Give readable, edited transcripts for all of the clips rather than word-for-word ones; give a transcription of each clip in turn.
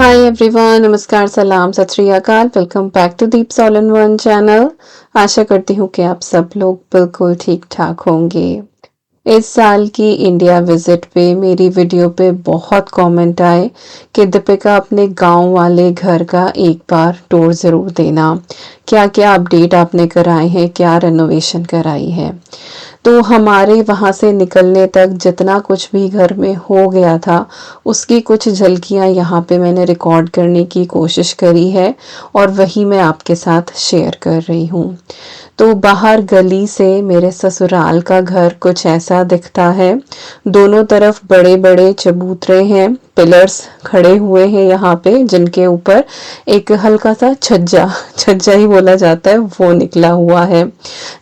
Hi everyone, नमस्कार, सलाम, सत श्री अकाल। Welcome back to Deeps all in one channel. आशा करती हूँ कि आप सब लोग बिल्कुल ठीक ठाक होंगे। इस साल की इंडिया विजिट पे मेरी वीडियो पे बहुत कमेंट आए कि दीपिका अपने गांव वाले घर का एक बार टूर ज़रूर देना। क्या क्या अपडेट आपने कराए हैं, क्या रेनोवेशन कराई है। तो हमारे वहाँ से निकलने तक जितना कुछ भी घर में हो गया था उसकी कुछ झलकियाँ यहाँ पे मैंने रिकॉर्ड करने की कोशिश करी है और वही मैं आपके साथ शेयर कर रही हूँ। तो बाहर गली से मेरे ससुराल का घर कुछ ऐसा दिखता है। दोनों तरफ बड़े बड़े चबूतरे हैं, पिलर्स खड़े हुए हैं यहाँ पे, जिनके ऊपर एक हल्का सा छज्जा छज्जा ही बोला जाता है वो निकला हुआ है।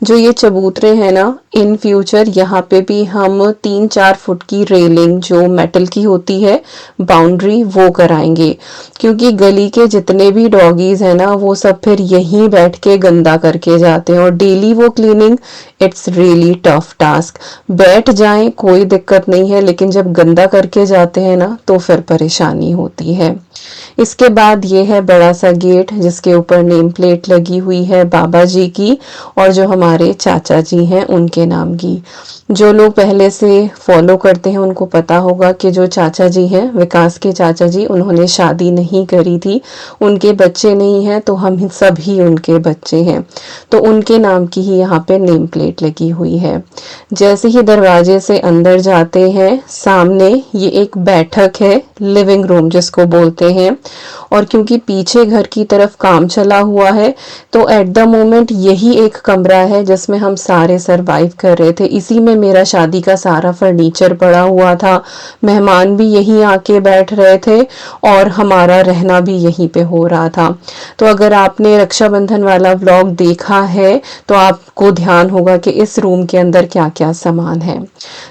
जो ये चबूतरे हैं ना, इन फ्यूचर यहाँ पे भी हम 3-4 फुट की रेलिंग जो मेटल की होती है, बाउंड्री, वो कराएंगे। क्योंकि गली के जितने भी डॉगीज हैं ना, वो सब फिर यहीं बैठ के गंदा करके जाते हैं और डेली वो cleaning, it's really tough task. बैठ जाएं कोई दिक्कत नहीं है, लेकिन जब गंदा करके जाते हैं ना तो फिर परेशानी होती है। इसके बाद ये है बड़ा सा गेट जिसके ऊपर नेम प्लेट लगी हुई है बाबा जी की और जो हमारे चाचा जी हैं उनके नाम की। जो लोग पहले से फॉलो करते हैं उनको पता होगा कि जो चाचा जी हैं, विकास के चाचा जी, उन्होंने शादी नहीं करी थी, उनके बच्चे नहीं हैं, तो हम सभी उनके बच्चे हैं। तो उनके नाम की ही यहाँ पे नेम प्लेट लगी हुई है। जैसे ही दरवाजे से अंदर जाते हैं, सामने ये एक बैठक है, लिविंग रूम जिसको बोलते हैं। और क्योंकि पीछे घर की तरफ काम चला हुआ है तो एट द मोमेंट यही एक कमरा है जिसमें हम सारे सरवाइव कर रहे थे। इसी में मेरा शादी का सारा फर्नीचर पड़ा हुआ था, मेहमान भी यहीं आके बैठ रहे थे और हमारा रहना भी यहीं पे हो रहा था। तो अगर आपने रक्षाबंधन वाला व्लॉग देखा है तो आपको ध्यान होगा कि इस रूम के अंदर क्या क्या सामान है।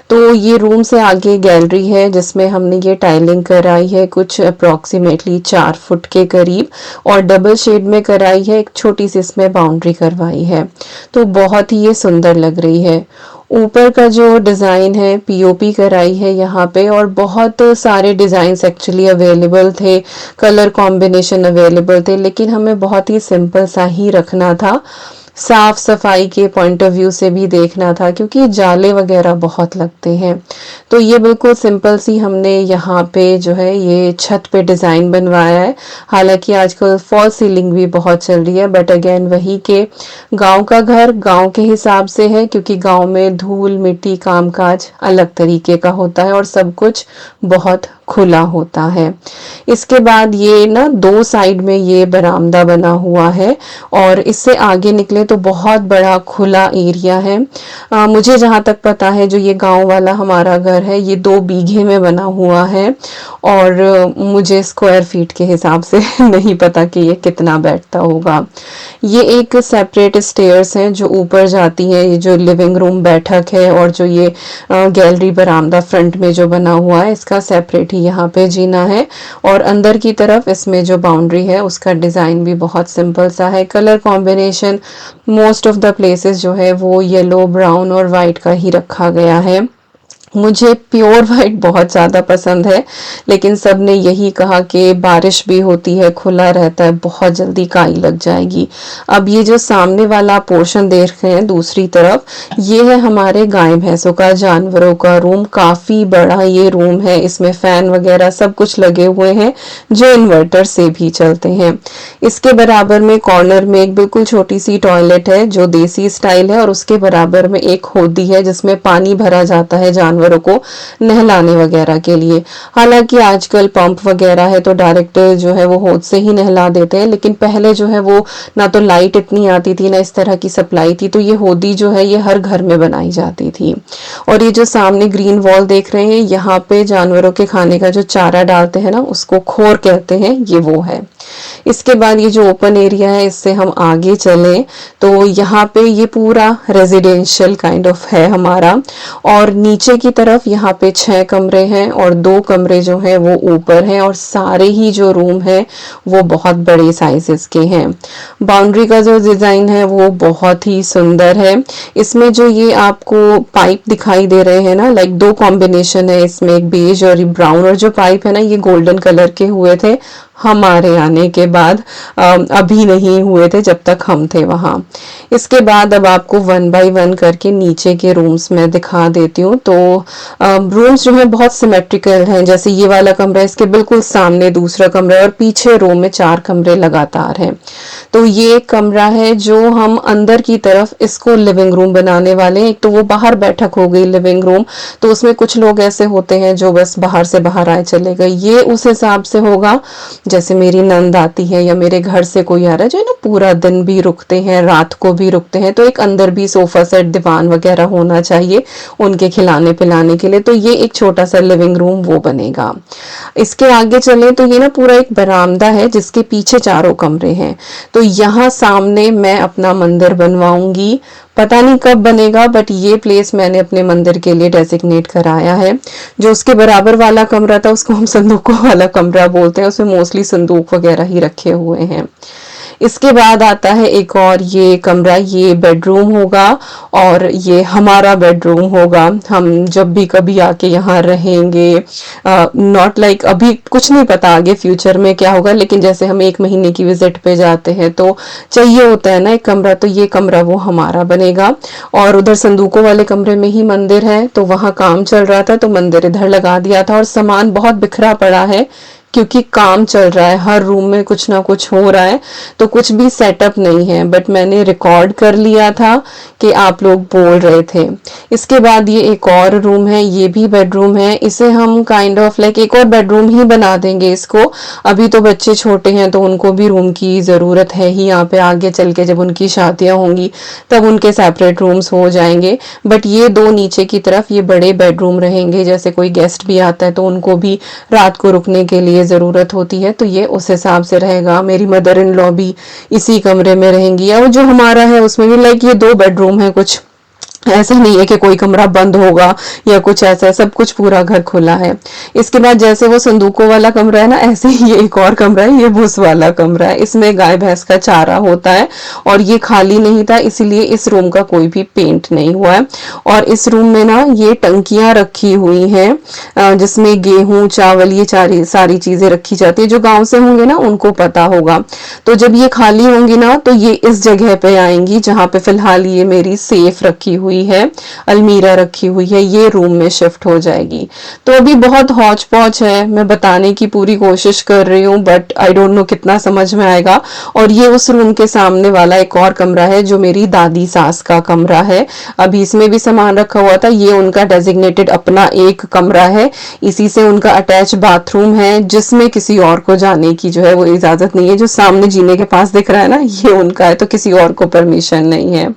तो ये रूम से आगे गैलरी है जिसमें हमने ये टाइलिंग कराई है, कुछ अप्रॉक्सीमेटली 4 फुट के करीब, और डबल शेड में कराई है, एक छोटी सी इसमें बाउंड्री करवाई है। तो बहुत ही ये सुंदर लग रही है। ऊपर का जो डिज़ाइन है, पीओपी कराई है यहाँ पे, और बहुत सारे डिज़ाइंस एक्चुअली अवेलेबल थे, कलर कॉम्बिनेशन अवेलेबल थे, लेकिन हमें बहुत ही सिंपल सा ही रखना था। साफ सफाई के पॉइंट ऑफ व्यू से भी देखना था क्योंकि जाले वगैरह बहुत लगते हैं। तो ये बिल्कुल सिंपल सी हमने यहाँ पे जो है ये छत पे डिज़ाइन बनवाया है। हालांकि आजकल फॉल सीलिंग भी बहुत चल रही है, बट अगेन वही के गांव का घर गांव के हिसाब से है, क्योंकि गांव में धूल मिट्टी कामकाज अलग तरीके का होता है और सब कुछ बहुत खुला होता है। इसके बाद ये ना 2 साइड में ये बरामदा बना हुआ है और इससे आगे निकले तो बहुत बड़ा खुला एरिया है। मुझे जहाँ तक पता है जो ये गांव वाला हमारा घर है ये 2 बीघे में बना हुआ है और मुझे स्क्वायर फीट के हिसाब से नहीं पता कि ये कितना बैठता होगा। ये एक सेपरेट स्टेयर्स हैं जो ऊपर जाती हैं। ये जो लिविंग रूम बैठक है और जो ये गैलरी बरामदा फ्रंट में जो बना हुआ है, इसका सेपरेट ही यहाँ पे जीना है। और अंदर की तरफ इसमें जो बाउंड्री है उसका डिज़ाइन भी बहुत सिंपल सा है। Colour combination most of the places जो है वो येलो, ब्राउन और वाइट का ही रखा गया है। मुझे प्योर वाइट बहुत ज़्यादा पसंद है, लेकिन सब ने यही कहा कि बारिश भी होती है, खुला रहता है, बहुत जल्दी काई लग जाएगी। अब ये जो सामने वाला पोर्शन देख रहे हैं दूसरी तरफ, ये है हमारे गाय भैंसों का, जानवरों का रूम। काफ़ी बड़ा ये रूम है, इसमें फ़ैन वगैरह सब कुछ लगे हुए हैं जो इन्वर्टर से भी चलते हैं। इसके बराबर में कॉर्नर में एक बिल्कुल छोटी सी टॉयलेट है जो देसी स्टाइल है और उसके बराबर में एक होदी है जिसमें पानी भरा जाता है जानवरों को नहलाने वगैरह के लिए। हालांकि आजकल पंप वगैरह है तो डायरेक्ट जो है वो होद से ही नहला देते हैं, लेकिन पहले जो है वो ना तो लाइट इतनी आती थी ना इस तरह की सप्लाई थी, तो ये होदी जो है ये हर घर में बनाई जाती थी। और ये जो सामने ग्रीन वॉल देख रहे हैं, यहाँ पे जानवरों के खाने का जो चारा डालते हैं ना उसको खोर कहते हैं, ये वो है। इसके बाद ये जो ओपन एरिया है इससे हम आगे चलें तो यहाँ पे ये पूरा रेजिडेंशियल काइंड ऑफ है हमारा, और नीचे की तरफ यहाँ पे 6 कमरे हैं और 2 कमरे जो हैं वो ऊपर हैं और सारे ही जो रूम है वो बहुत बड़े साइजेस के हैं। बाउंड्री का जो डिज़ाइन है वो बहुत ही सुंदर है। इसमें जो ये आपको पाइप दिखाई दे रहे हैं ना, लाइक 2 कॉम्बिनेशन है इसमें, एक बेज और ब्राउन, और जो पाइप है ना ये गोल्डन कलर के हुए थे, हमारे आने के बाद अभी नहीं हुए थे जब तक हम थे वहाँ। इसके बाद अब आपको वन बाय वन करके नीचे के रूम्स में दिखा देती हूँ। तो रूम्स जो है बहुत सिमेट्रिकल हैं, जैसे ये वाला कमरा, इसके बिल्कुल सामने दूसरा कमरा है और पीछे रूम में 4 कमरे लगातार हैं। तो ये कमरा है जो हम अंदर की तरफ इसको लिविंग रूम बनाने वाले हैं। एक तो वो बाहर बैठक हो गई लिविंग रूम, तो उसमें कुछ लोग ऐसे होते हैं जो बस बाहर से बाहर आए चले गए, ये उस हिसाब से होगा जैसे मेरी नंद आती है या मेरे घर से कोई आ रहा है जो है ना पूरा दिन भी रुकते हैं, रात को भी रुकते हैं, तो एक अंदर भी सोफा सेट, दीवान वगैरह होना चाहिए उनके खिलाने पिलाने के लिए। तो ये एक छोटा सा लिविंग रूम वो बनेगा। इसके आगे चले तो ये ना पूरा एक बरामदा है जिसके पीछे चारों कमरे हैं। तो यहाँ सामने मैं अपना मंदिर बनवाऊंगी, पता नहीं कब बनेगा, बट ये प्लेस मैंने अपने मंदिर के लिए डेजिग्नेट कराया है। जो उसके बराबर वाला कमरा था उसको हम संदूकों वाला कमरा बोलते हैं, उसमें मोस्टली संदूक वगैरह ही रखे हुए हैं। इसके बाद आता है एक और ये कमरा, ये बेडरूम होगा और ये हमारा बेडरूम होगा। हम जब भी कभी आके यहाँ रहेंगे, नॉट लाइक अभी कुछ नहीं पता आगे फ्यूचर में क्या होगा, लेकिन जैसे हम 1 महीने की विजिट पे जाते हैं तो चाहिए होता है ना एक कमरा, तो ये कमरा वो हमारा बनेगा। और उधर संदूकों वाले कमरे में ही मंदिर है, तो वहाँ काम चल रहा था तो मंदिर इधर लगा दिया था। और सामान बहुत बिखरा पड़ा है क्योंकि काम चल रहा है, हर रूम में कुछ ना कुछ हो रहा है, तो कुछ भी सेटअप नहीं है, बट मैंने रिकॉर्ड कर लिया था कि आप लोग बोल रहे थे। इसके बाद ये एक और रूम है, ये भी बेडरूम है, इसे हम काइंड ऑफ लाइक एक और बेडरूम ही बना देंगे इसको। अभी तो बच्चे छोटे हैं तो उनको भी रूम की ज़रूरत है ही, यहाँ पे आगे चल के जब उनकी शादियाँ होंगी तब उनके सेपरेट रूम्स हो जाएंगे। बट ये 2 नीचे की तरफ ये बड़े बेडरूम रहेंगे, जैसे कोई गेस्ट भी आता है तो उनको भी रात को रुकने के लिए ज़रूरत होती है, तो ये उस हिसाब से रहेगा। मेरी मदर इन लॉ भी इसी कमरे में रहेंगी, और जो हमारा है उसमें भी लाइक ये 2 बेडरूम है, कुछ ऐसा नहीं है कि कोई कमरा बंद होगा या कुछ ऐसा, सब कुछ पूरा घर खुला है। इसके बाद जैसे वो संदूकों वाला कमरा है ना, ऐसे ही ये एक और कमरा है, ये भूस वाला कमरा है, इसमें गाय भैंस का चारा होता है और ये खाली नहीं था इसीलिए इस रूम का कोई भी पेंट नहीं हुआ है। और इस रूम में ना ये टंकियां रखी हुई हैं जिसमें गेहूं चावल ये सारी चीजें रखी जाती है। जो गाँव से होंगे ना उनको पता होगा। तो जब ये खाली होंगी ना तो ये इस जगह पे आएंगी जहाँ पे फिलहाल ये मेरी सेफ रखी हुई है, अलमीरा रखी हुई है, ये रूम में शिफ्ट हो जाएगी। तो अभी बहुत हौच पौच है, मैं बताने की पूरी कोशिश कर रही हूँ बट आई डोंट नो कितना समझ में आएगा। और ये उस रूम के सामने वाला एक और कमरा है जो मेरी दादी सास का कमरा है, अभी इसमें भी सामान रखा हुआ था, ये उनका डेजिग्नेटेड अपना एक कमरा है, इसी से उनका अटैच बाथरूम है जिसमें किसी और को जाने की जो है वो इजाजत नहीं है। जो सामने जीने के पास दिख रहा है ना ये उनका है, तो किसी और को परमिशन नहीं है।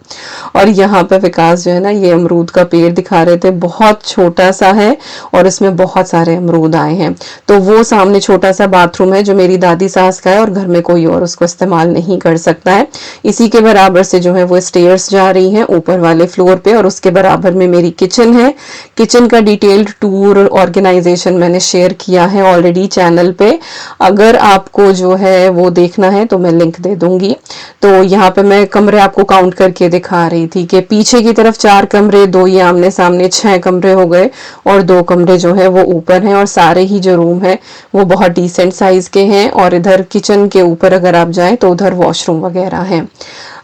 और यहाँ पे विकास जो है ना ये अमरूद का पेड़ दिखा रहे थे, बहुत छोटा सा है और इसमें बहुत सारे अमरूद आए हैं। तो वो सामने छोटा सा बाथरूम है जो मेरी दादी सास का है और घर में कोई और उसको इस्तेमाल नहीं कर सकता है। इसी के बराबर से जो है वो स्टेयर्स जा रही हैं ऊपर वाले फ्लोर पे, और उसके बराबर में मेरी किचन है। किचन का डिटेल्ड टूर ऑर्गेनाइजेशन मैंने शेयर किया है ऑलरेडी चैनल पे, अगर आपको जो है वो देखना है तो मैं लिंक दे दूंगी। तो यहाँ पे मैं कमरे आपको काउंट करके दिखा रही थी कि पीछे की तरफ 4 कमरे, 2 ये आमने सामने 6 कमरे हो गए, और 2 कमरे जो है वो ऊपर हैं, और सारे ही जो रूम है वो बहुत डिसेंट साइज के हैं। और इधर किचन के ऊपर अगर आप जाएं तो उधर वॉशरूम वगैरह है।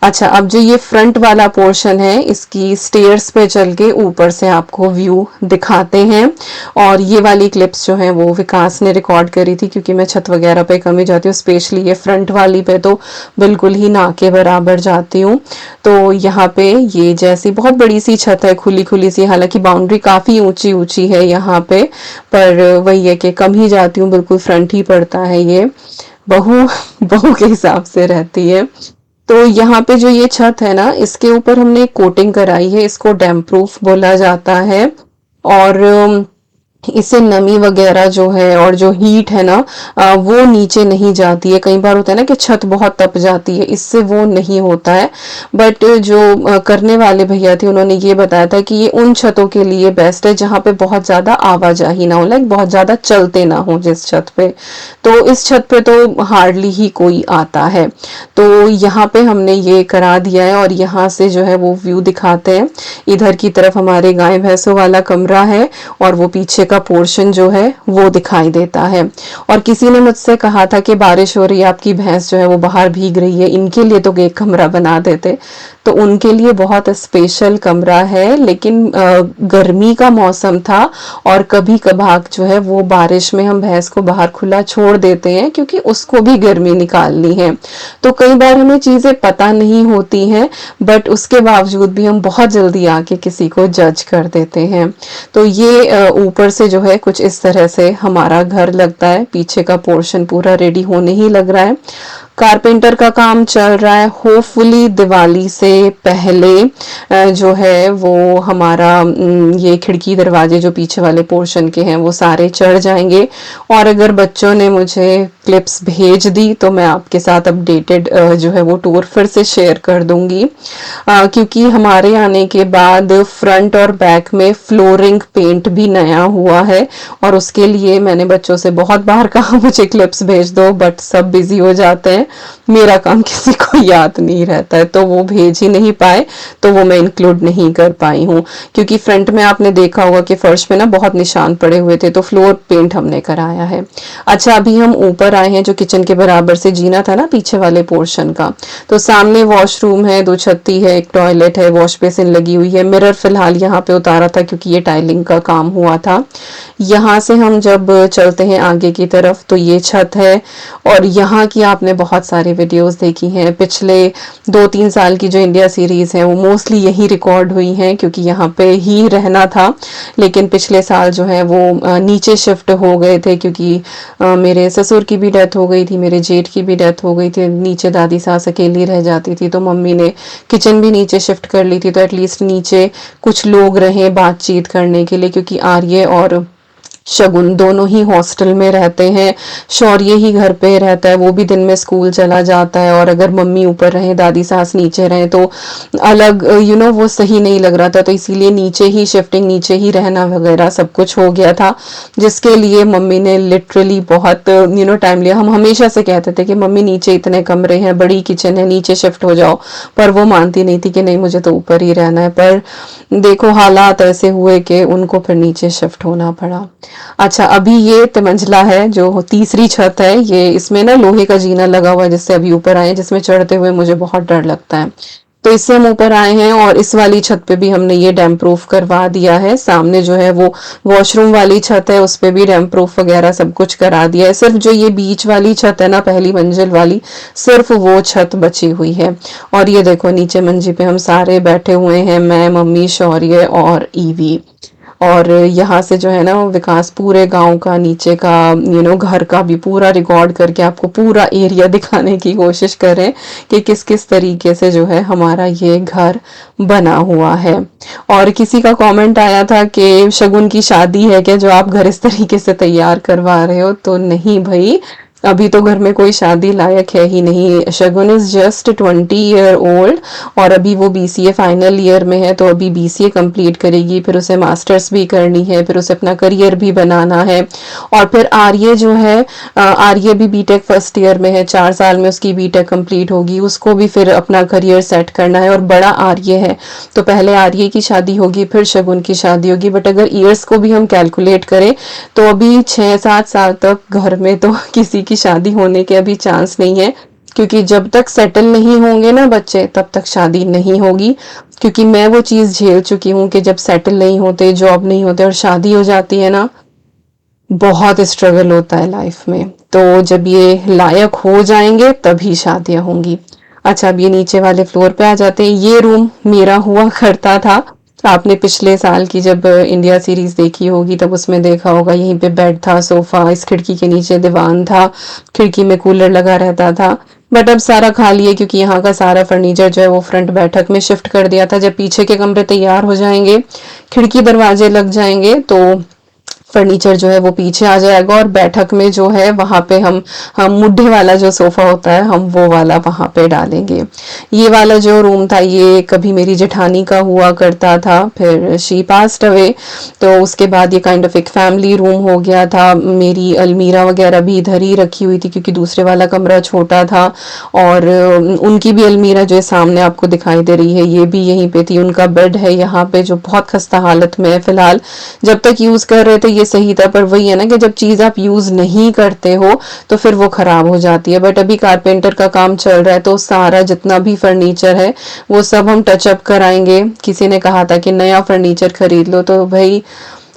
अच्छा, अब जो ये फ्रंट वाला पोर्शन है इसकी स्टेयर्स पे चल के ऊपर से आपको व्यू दिखाते हैं। और ये वाली क्लिप्स जो है वो विकास ने रिकॉर्ड करी थी क्योंकि मैं छत वगैरह पे कम ही जाती हूँ, स्पेशली ये फ्रंट वाली पे तो बिल्कुल ही ना के बराबर जाती हूँ। तो यहाँ पे ये जैसी बहुत बड़ी सी छत है, खुली खुली सी, हालांकि बाउंड्री काफी ऊंची ऊंची है यहाँ पे, पर वही है कि कम ही जाती हूँ, बिल्कुल फ्रंट ही पड़ता है ये, बहू बहू के हिसाब से रहती है। तो यहाँ पे जो ये छत है ना इसके ऊपर हमने कोटिंग कराई है, इसको डैम्प प्रूफ बोला जाता है। और इससे नमी वगैरह जो है और जो हीट है ना वो नीचे नहीं जाती है। कई बार होता है ना कि छत बहुत तप जाती है, इससे वो नहीं होता है। बट जो करने वाले भैया थे उन्होंने ये बताया था कि ये उन छतों के लिए बेस्ट है जहाँ पे बहुत ज्यादा आवाजाही ना हो, लाइक बहुत ज्यादा चलते ना हो जिस छत पे। तो इस छत पे तो हार्डली ही कोई आता है। तो यहाँ पे हमने ये करा दिया है और यहाँ से जो है वो व्यू दिखाते हैं। इधर की तरफ हमारे गाय भैंसों वाला कमरा है और वो पीछे का पोर्शन जो है वो दिखाई देता है। और किसी ने मुझसे कहा था कि बारिश हो रही है, आपकी भैंस जो है वो बाहर भीग रही है, इनके लिए तो एक कमरा बना देते। तो उनके लिए बहुत स्पेशल कमरा है, लेकिन गर्मी का मौसम था और कभी कभार जो है वो बारिश में हम भैंस को बाहर खुला छोड़ देते हैं क्योंकि उसको भी गर्मी निकालनी है। तो कई बार हमें चीजें पता नहीं होती हैं, बट उसके बावजूद भी हम बहुत जल्दी आके किसी को जज कर देते हैं। तो ये ऊपर से जो है कुछ इस तरह से हमारा घर लगता है। पीछे का पोर्शन पूरा रेडी होने ही लग रहा है, कारपेंटर का काम चल रहा है। होपफुली दिवाली से पहले जो है वो हमारा ये खिड़की दरवाजे जो पीछे वाले पोर्शन के हैं वो सारे चढ़ जाएंगे। और अगर बच्चों ने मुझे क्लिप्स भेज दी तो मैं आपके साथ अपडेटेड जो है वो टूर फिर से शेयर कर दूंगी, क्योंकि हमारे आने के बाद फ्रंट और बैक में फ्लोरिंग पेंट भी नया हुआ है। और उसके लिए मैंने बच्चों से बहुत बार कहा मुझे क्लिप्स भेज दो, बट सब बिजी हो जाते हैं, मेरा काम किसी को याद नहीं रहता है, तो वो भेज ही नहीं पाए, तो वो मैं इंक्लूड नहीं कर पाई हूँ। क्योंकि फ्रंट में आपने देखा होगा कि फर्श में ना बहुत निशान पड़े हुए थे, तो फ्लोर पेंट हमने कराया है। अच्छा, अभी हम ऊपर आए हैं, जो किचन के बराबर से जीना था ना पीछे वाले पोर्शन का, तो सामने वॉशरूम है, 2 छत्ती है, एक टॉयलेट है, वॉश बेसिन लगी हुई है। मिरर फिलहाल यहाँ पे उतारा था क्योंकि ये टाइलिंग का काम हुआ था। यहाँ से हम जब चलते हैं आगे की तरफ तो ये छत है। और यहाँ की आपने बहुत सारी वीडियोस देखी हैं, पिछले 2-3 साल की जो इंडिया सीरीज है वो मोस्टली यही रिकॉर्ड हुई हैं, क्योंकि यहाँ पे ही रहना था। लेकिन पिछले साल जो है वो नीचे शिफ्ट हो गए थे, क्योंकि मेरे ससुर की भी डेथ हो गई थी, मेरे जेठ की भी डेथ हो गई थी। नीचे दादी सास अकेली रह जाती थी, तो मम्मी ने किचन भी नीचे शिफ्ट कर ली थी, तो एटलीस्ट नीचे कुछ लोग रहे बातचीत करने के लिए, क्योंकि आर्य और शगुन दोनों ही हॉस्टल में रहते हैं। शौर्य ही घर पे रहता है, वो भी दिन में स्कूल चला जाता है। और अगर मम्मी ऊपर रहे, दादी सास नीचे रहे, तो अलग वो सही नहीं लग रहा था। तो इसीलिए नीचे ही शिफ्टिंग, नीचे ही रहना वगैरह सब कुछ हो गया था, जिसके लिए मम्मी ने लिटरली बहुत टाइम लिया। हम हमेशा से कहते थे कि मम्मी नीचे इतने कमरे हैं, बड़ी किचन है, नीचे शिफ्ट हो जाओ, पर वो मानती नहीं थी कि नहीं मुझे तो ऊपर ही रहना है। पर देखो हालात ऐसे हुए कि उनको फिर नीचे शिफ्ट होना पड़ा। अच्छा, अभी ये तिमंजिला है, जो तीसरी छत है, ये इसमें ना लोहे का जीना लगा हुआ है जिससे अभी ऊपर आए, जिसमें चढ़ते हुए मुझे बहुत डर लगता है। तो इससे हम ऊपर आए हैं और इस वाली छत पे भी हमने ये डैम प्रूफ करवा दिया है। सामने जो है वो वॉशरूम वाली छत है, उस पे भी डैम प्रूफ वगैरह सब कुछ करा दिया है। सिर्फ जो ये बीच वाली छत है ना, पहली मंजिल वाली, सिर्फ वो छत बची हुई है। और ये देखो नीचे मंजी पे हम सारे बैठे हुए हैं, मैं, मम्मी, शौर्य और ईवी। और यहाँ से जो है ना विकास पूरे गांव का, नीचे का घर का भी पूरा रिकॉर्ड करके आपको पूरा एरिया दिखाने की कोशिश करें कि किस किस तरीके से जो है हमारा ये घर बना हुआ है। और किसी का कमेंट आया था कि शगुन की शादी है क्या जो आप घर इस तरीके से तैयार करवा रहे हो, तो नहीं भाई, अभी तो घर में कोई शादी लायक है ही नहीं। शगुन इज जस्ट 20 ईयर ओल्ड और अभी वो बीसीए फाइनल ईयर में है, तो अभी बीसीए कंप्लीट करेगी, फिर उसे मास्टर्स भी करनी है, फिर उसे अपना करियर भी बनाना है। और फिर आर्य जो है, आर्य भी बीटेक फर्स्ट ईयर में है, 4 साल में उसकी बीटेक कंप्लीट होगी, उसको भी फिर अपना करियर सेट करना है। और बड़ा आर्य है, तो पहले आर्य की शादी होगी, फिर शगुन की शादी होगी। बट अगर ईयर्स को भी हम कैलकुलेट करें तो अभी 6-7 साल तक घर में तो किसी की शादी होने के अभी चांस नहीं है, क्योंकि जब तक सेटल नहीं होंगे ना बच्चे तब तक शादी नहीं होगी। क्योंकि मैं वो चीज झेल चुकी हूँ कि जब सेटल नहीं होते, जॉब नहीं होते और शादी हो जाती है ना, बहुत स्ट्रगल होता है लाइफ में। तो जब ये लायक हो जाएंगे तभी शादियां होंगी। अच्छा, अब ये नीचे वाले फ्लोर पे आ जाते हैं। ये रूम मेरा हुआ करता था। आपने पिछले साल की जब इंडिया सीरीज देखी होगी तब उसमें देखा होगा, यहीं पे बेड था, सोफा, इस खिड़की के नीचे दीवान था, खिड़की में कूलर लगा रहता था। बट अब सारा खाली है, क्योंकि यहाँ का सारा फर्नीचर जो है वो फ्रंट बैठक में शिफ्ट कर दिया था। जब पीछे के कमरे तैयार हो जाएंगे, खिड़की दरवाजे लग जाएंगे, तो फर्नीचर जो है वो पीछे आ जाएगा और बैठक में जो है वहां पे हम मुड्ढे वाला जो सोफा होता है हम वो वाला वहां पे डालेंगे। ये वाला जो रूम था ये कभी मेरी जेठानी का हुआ करता था, फिर शी पास्ट अवे, तो उसके बाद ये काइंड ऑफ एक फैमिली रूम हो गया था। मेरी अलमीरा वगैरह भी इधर ही रखी हुई थी क्योंकि दूसरे वाला कमरा छोटा था। और उनकी भी अलमीरा जो है सामने आपको दिखाई दे रही है, ये भी यहीं पे थी। उनका बेड है यहाँ पे जो बहुत खस्ता हालत में है फिलहाल, जब तक यूज कर रहे थे ये सही था, पर वही है ना कि जब चीज़ आप यूज़ नहीं करते हो तो फिर वो ख़राब हो जाती है। बट अभी कारपेंटर का काम चल रहा है तो सारा जितना भी फर्नीचर है वो सब हम टचअप कराएंगे। किसी ने कहा था कि नया फर्नीचर खरीद लो, तो भाई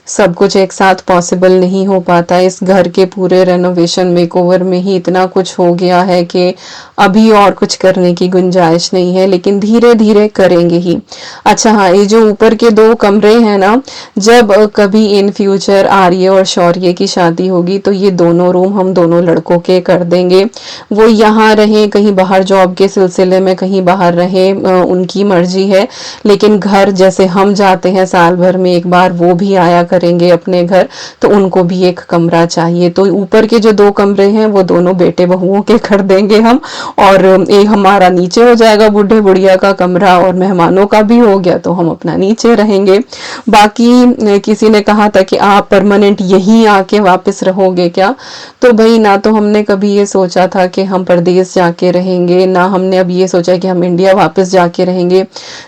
सब कुछ एक साथ पॉसिबल नहीं हो पाता। इस घर के पूरे रेनोवेशन मेकओवर में ही इतना कुछ हो गया है कि अभी और कुछ करने की गुंजाइश नहीं है, लेकिन धीरे धीरे करेंगे ही। अच्छा हाँ, ये जो ऊपर के 2 कमरे हैं ना, जब कभी इन फ्यूचर आर्य और शौर्य की शादी होगी तो ये दोनों रूम हम दोनों लड़कों के कर देंगे। वो यहाँ रहें, कहीं बाहर जॉब के सिलसिले में कहीं बाहर रहें, उनकी मर्जी है। लेकिन घर जैसे हम जाते हैं साल भर में एक बार, वो भी आया करेंगे अपने घर, तो उनको भी एक कमरा चाहिए। तो ऊपर के जो 2 कमरे हैं वो दोनों बेटे बहुओं के कर देंगे हम, और एक हमारा नीचे हो जाएगा बूढ़े बुढ़िया का कमरा, और मेहमानों का भी हो गया तो हम अपना नीचे रहेंगे। बाकी किसी ने कहा था कि आप परमानेंट यहीं आके वापस रहोगे क्या? तो भाई ना तो हमने कभी ये सोचा था कि हम परदेश जाके रहेंगे, ना हमने अब ये सोचा कि हम इंडिया वापस जाके रहेंगे।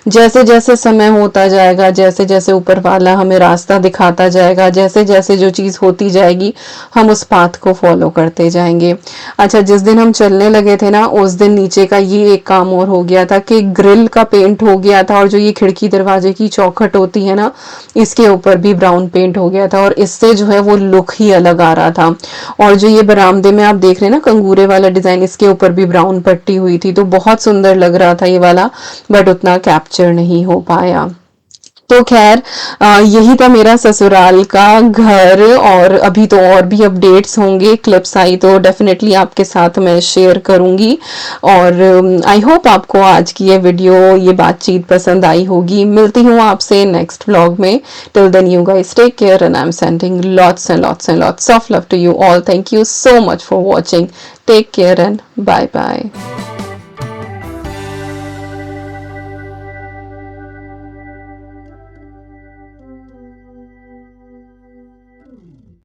जैसे जैसे समय होता जाएगा, जैसे जैसे ऊपर वाला हमें रास्ता दिखाता जाएगा, जैसे जैसे जो चीज़ होती जाएगी हम उस पाथ को फॉलो करते जाएंगे। अच्छा, जिस दिन हम चलने लगे थे ना उस दिन नीचे का ये एक काम और हो गया था कि ग्रिल का पेंट हो गया था, और जो ये खिड़की दरवाजे की चौखट होती है ना, इसके ऊपर भी ब्राउन पेंट हो गया था, और इससे जो है वो लुक ही अलग आ रहा था। और जो ये बरामदे में आप देख रहे हैं ना कंगूरे वाला डिजाइन, इसके ऊपर भी ब्राउन पट्टी हुई थी, तो बहुत सुंदर लग रहा था ये वाला, बट उतना कैप्चर नहीं हो पाया। तो खैर, यही था मेरा ससुराल का घर, और अभी तो और भी अपडेट्स होंगे, क्लिप्स आई तो डेफिनेटली आपके साथ मैं शेयर करूंगी। और आई होप आपको आज की ये वीडियो, ये बातचीत पसंद आई होगी। मिलती हूँ आपसे नेक्स्ट व्लॉग में। Till then you guys take care, and I am sending lots and lots and lots of love to you all. Thank you so much for watching. Take care and bye bye.